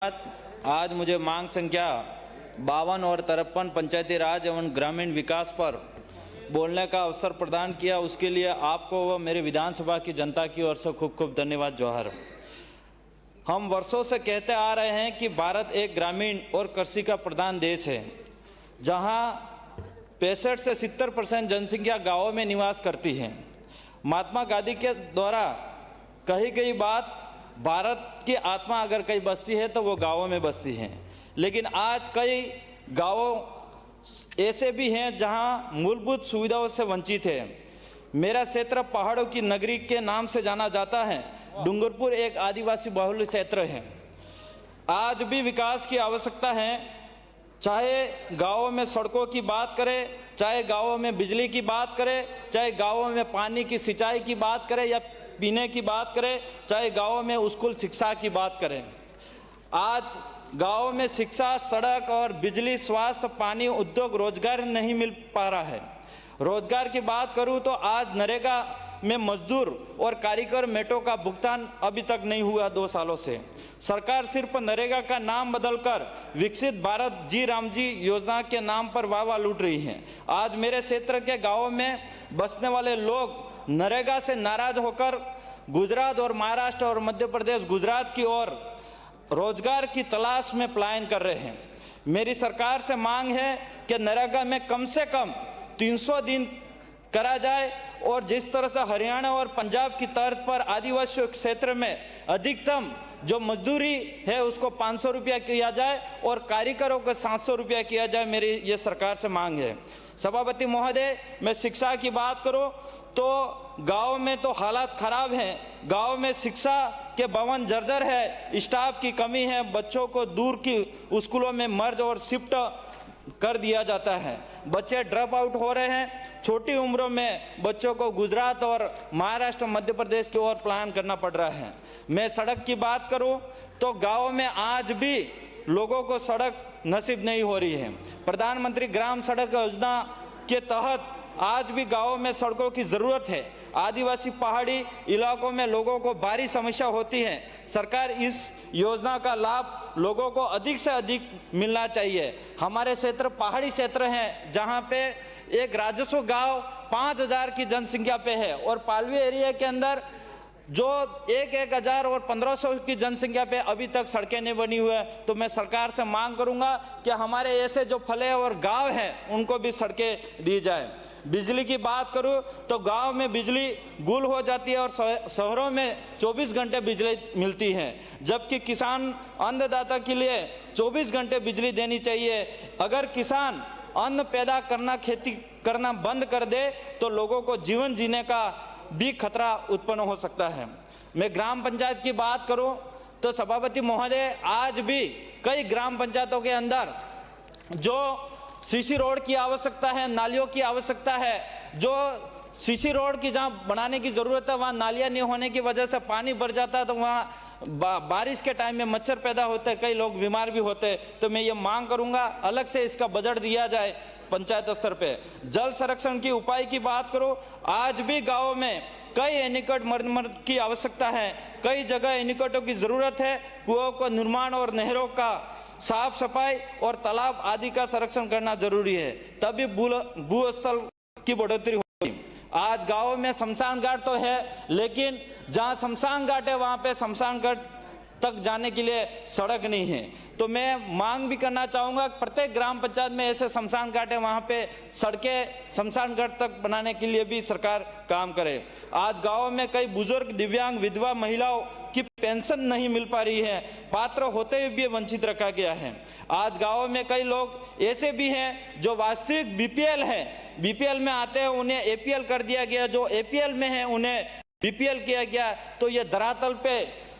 आज मुझे मांग संख्या 52 और 53 पंचायती राज एवं ग्रामीण विकास पर बोलने का अवसर प्रदान किया, उसके लिए आपको व मेरे विधानसभा की जनता की ओर से खूब खूब धन्यवाद जोहार। हम वर्षों से कहते आ रहे हैं कि भारत एक ग्रामीण और कृषि का प्रधान देश है, जहां 65 से 70% जनसंख्या गांवों में निवास करती है। महात्मा गांधी के द्वारा कही गई बात, भारत की आत्मा अगर कहीं बसती है तो वो गांवों में बसती है। लेकिन आज कई गांव ऐसे भी हैं जहां मूलभूत सुविधाओं से वंचित है। मेरा क्षेत्र पहाड़ों की नगरी के नाम से जाना जाता है। डूंगरपुर एक आदिवासी बहुल क्षेत्र है। आज भी विकास की आवश्यकता है, चाहे गांवों में सड़कों की बात करें, चाहे गांवों में बिजली की बात करें, चाहे गांवों में पानी की सिंचाई की बात करें या पीने की बात करें, चाहे गांवों में स्कूल शिक्षा की बात करें। आज गांवों में शिक्षा, सड़क और बिजली, स्वास्थ्य, पानी, उद्योग, रोजगार नहीं मिल पा रहा है। रोजगार की बात करूं तो आज नरेगा में मजदूर और कारीगर मेटों का भुगतान अभी तक नहीं हुआ 2 सालों से। सरकार सिर्फ नरेगा का नाम बदलकर विकसित भारत जी राम जी योजना के नाम पर वाह लूट रही है। आज मेरे क्षेत्र के गांवों में बसने वाले लोग नरेगा से नाराज होकर गुजरात और महाराष्ट्र और मध्य प्रदेश, गुजरात की ओर रोजगार की तलाश में पलायन कर रहे हैं। मेरी सरकार से मांग है कि नरेगा में कम से कम 300 दिन करा जाए और जिस तरह से हरियाणा और पंजाब की तर्ज पर आदिवासी क्षेत्र में अधिकतम जो मजदूरी है उसको 500 रुपया किया जाए और कारीगरों को 700 रुपया किया जाए। मेरी ये सरकार से मांग है। सभापति महोदय, मैं शिक्षा की बात करूं तो गांव में तो हालात खराब हैं। गांव में शिक्षा के भवन जर्जर है, स्टाफ की कमी है, बच्चों को दूर की स्कूलों में मर्ज और शिफ्ट कर दिया जाता है। बच्चे ड्रॉप आउट हो रहे हैं। छोटी उम्रों में बच्चों को गुजरात और महाराष्ट्र, मध्य प्रदेश की ओर पलायन करना पड़ रहा है। मैं सड़क की बात करूं तो गांव में आज भी लोगों को सड़क नसीब नहीं हो रही है। प्रधानमंत्री ग्राम सड़क योजना के तहत आज भी गांवों में सड़कों की जरूरत है। आदिवासी पहाड़ी इलाकों में लोगों को भारी समस्या होती है। सरकार इस योजना का लाभ लोगों को अधिक से अधिक मिलना चाहिए। हमारे क्षेत्र पहाड़ी क्षेत्र हैं, जहां पे एक राजस्व गांव 5000 की जनसंख्या पे है और पालवी एरिया के अंदर जो 1000 और 1500 की जनसंख्या पे अभी तक सड़कें नहीं बनी हुई है। तो मैं सरकार से मांग करूंगा कि हमारे ऐसे जो फले और गांव हैं उनको भी सड़कें दी जाए। बिजली की बात करूं तो गांव में बिजली गुल हो जाती है और शहरों में 24 घंटे बिजली मिलती है, जबकि किसान अन्नदाता के लिए 24 घंटे बिजली देनी चाहिए। अगर किसान अन्न पैदा करना, खेती करना बंद कर दे तो लोगों को जीवन जीने का भी खतरा उत्पन्न हो सकता है। मैं ग्राम पंचायत की बात करूं तो सभापति महोदय, आज भी कई ग्राम पंचायतों के अंदर जो सीसी रोड की आवश्यकता है, नालियों की आवश्यकता है, जो सीसी रोड की जहां बनाने की जरूरत है वहां नालियां नहीं होने की वजह से पानी भर जाता है, तो वहां बारिश के टाइम में मच्छर पैदा होते हैं, कई लोग बीमार भी होते हैं। तो मैं ये मांग करूंगा अलग से इसका बजट दिया जाए पंचायत स्तर पे। जल संरक्षण की उपाय की बात करो, आज भी गाँव में कई एनीकट मरम्मत की आवश्यकता है। कई जगह एनीकटों की जरूरत है। कुओं का निर्माण और नहरों का साफ सफाई और तालाब आदि का संरक्षण करना जरूरी है, तभी भूस्थल की बढ़ोतरी होगी। आज गाँव में शमशान घाट तो है, लेकिन जहाँ शमशान घाट है वहाँ पे शमशान घाट तक जाने के लिए सड़क नहीं है। तो मैं मांग भी करना चाहूंगा प्रत्येक ग्राम पंचायत में ऐसे शमशान घाट है, वहां पे सड़कें शमशान घाट तक बनाने के लिए भी सरकार काम करे। आज गाँव में कई बुजुर्ग, दिव्यांग, विधवा महिलाओं की पेंशन नहीं मिल पा रही है, पात्र होते हुए भी वंचित रखा गया है। आज गाँव में कई लोग ऐसे भी हैं जो वास्तविक बीपीएल है, बीपीएल में आते हैं उन्हें एपीएल कर दिया गया, जो एपीएल में है उन्हें बीपीएल किया गया। तो ये धरातल पे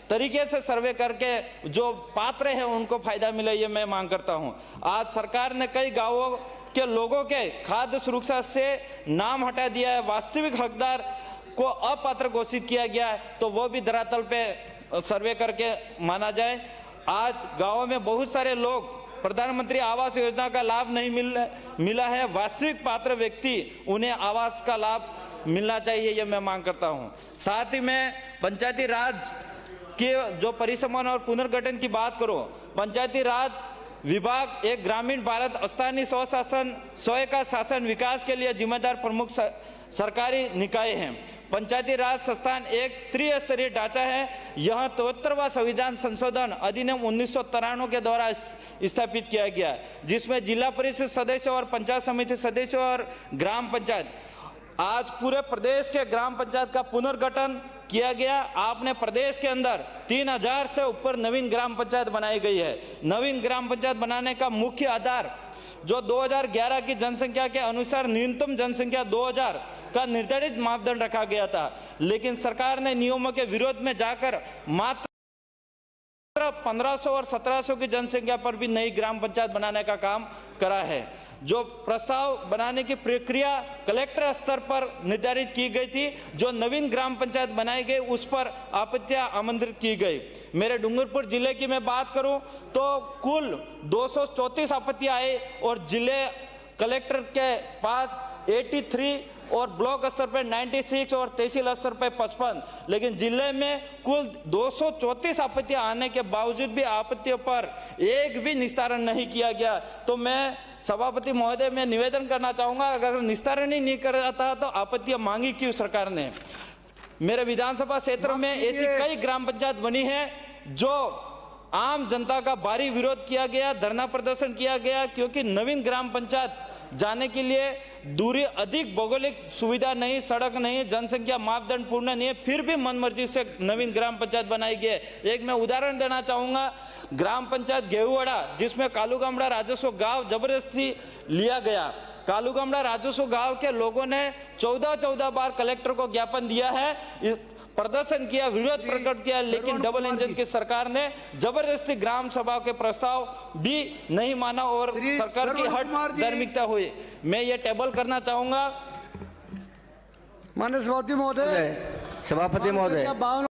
तरीके से सर्वे करके जो पात्र हैं उनको फायदा मिले, ये मैं मांग करता हूं। आज सरकार ने कई गांवों के लोगों के खाद्य सुरक्षा से नाम हटा दिया है, वास्तविक हकदार को अपात्र घोषित किया गया है, तो वो भी धरातल पे सर्वे करके माना जाए। आज गाँवों में बहुत सारे लोग प्रधानमंत्री आवास योजना का लाभ नहीं मिला है। वास्तविक पात्र व्यक्ति उन्हें आवास का लाभ मिलना चाहिए, ये मैं मांग करता हूं। साथ ही मैं पंचायती राज कि जो परिसमन और पुनर्गठन की बात करो, पंचायती राज विभाग एक ग्रामीण भारत स्थानीय स्वशासन स्वयं का शासन विकास के लिए जिम्मेदार प्रमुख सरकारी निकाय हैं। पंचायती राज संस्थान एक त्रिस्तरीय ढांचा है। यह 73वां संविधान संशोधन अधिनियम 1993 के द्वारा स्थापित किया गया, जिसमें जिला परिषद सदस्य और पंचायत समिति सदस्य और ग्राम पंचायत। आज पूरे प्रदेश के ग्राम पंचायत का पुनर्गठन किया गया। आपने प्रदेश के अंदर 3000 से ऊपर नवीन ग्राम पंचायत बनाई गई है। नवीन ग्राम पंचायत बनाने का मुख्य आधार जो 2011 की जनसंख्या के अनुसार न्यूनतम जनसंख्या 2000 का निर्धारित मापदंड रखा गया था, लेकिन सरकार ने नियमों के विरोध में जाकर मात्र 1500 और 1700 की जनसंख्या पर भी नई ग्राम पंचायत बनाने का काम करा है। जो प्रस्ताव बनाने की प्रक्रिया कलेक्टर स्तर पर निर्धारित की गई थी, जो नवीन ग्राम पंचायत बनाई गई उस पर आपत्तियां आमंत्रित की गई। मेरे डूंगरपुर जिले की मैं बात करूं तो कुल 234 आपत्तियां आई और जिले कलेक्टर के पास 83 और ब्लॉक स्तर पर 96 और तहसील स्तर पर 55, लेकिन जिले में कुल 234 आपत्तियां आने के बावजूद भी आपत्तियों पर एक भी निस्तारण नहीं किया गया। तो मैं सभापति महोदय में निवेदन करना चाहूंगा, अगर निस्तारण ही नहीं कर जाता तो आपत्तियां मांगी क्यों सरकार ने? मेरे विधानसभा क्षेत्र में ऐसी कई ग्राम पंचायत बनी है जो आम जनता का भारी विरोध किया गया, धरना प्रदर्शन किया गया, क्योंकि नवीन ग्राम पंचायत जाने के लिए दूरी अधिक, भौगोलिक सुविधा नहीं, सड़क नहीं, जनसंख्या मापदंड पूर्ण नहीं है, फिर भी मनमर्जी से नवीन ग्राम पंचायत बनाई गई है। एक मैं उदाहरण देना चाहूंगा, ग्राम पंचायत गेहुवाड़ा जिसमें कालूगामड़ा राजस्व गांव जबरदस्ती लिया गया। कालूगामड़ा राजस्व गांव के लोगों ने 14 बार कलेक्टर को ज्ञापन दिया है, प्रदर्शन किया, विरोध प्रकट किया, लेकिन डबल इंजन की सरकार ने जबरदस्ती ग्राम सभा के प्रस्ताव भी नहीं माना और सरकार की हट धार्मिकता हुई। मैं ये टेबल करना चाहूंगा। माननीय सभापति महोदय,